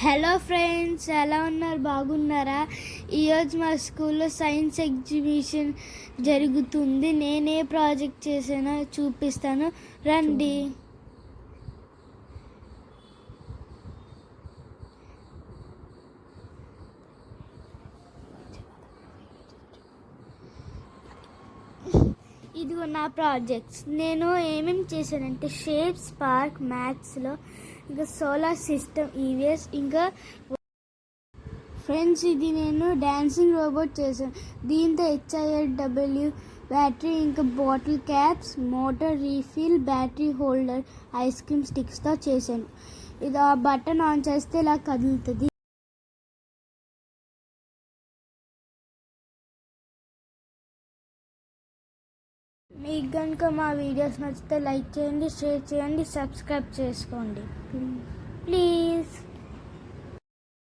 Hello friends, ఎలా ఉన్నారు? బాగున్నారా? ఈరోజు మా స్కూల్లో సైన్స్ ఎగ్జిబిషన్ జరుగుతుంది. నేనే ప్రాజెక్ట్ చేసానో చూపిస్తాను, రండి. ఇదిగో నా ప్రాజెక్ట్స్. నేను ఏమేమి చేశానంటే షేప్ స్పార్క్ మ్యాథ్స్లో, ఇంకా సోలార్ సిస్టమ్ ఈవీఎస్, ఇంకా ఫ్రెండ్స్ ఇది నేను డాన్సింగ్ రోబోట్ చేశాను. దీంతో HIRW బ్యాటరీ, ఇంకా bottle caps, motor refill, battery holder, ice cream స్టిక్స్తో చేశాను. ఇది ఆ బటన్ ఆన్ చేస్తే ఇలా కదులుతుంది. మీకు కనుక మా వీడియోస్ నచ్చితే లైక్ చేయండి, షేర్ చేయండి, సబ్స్క్రైబ్ చేసుకోండి ప్లీజ్.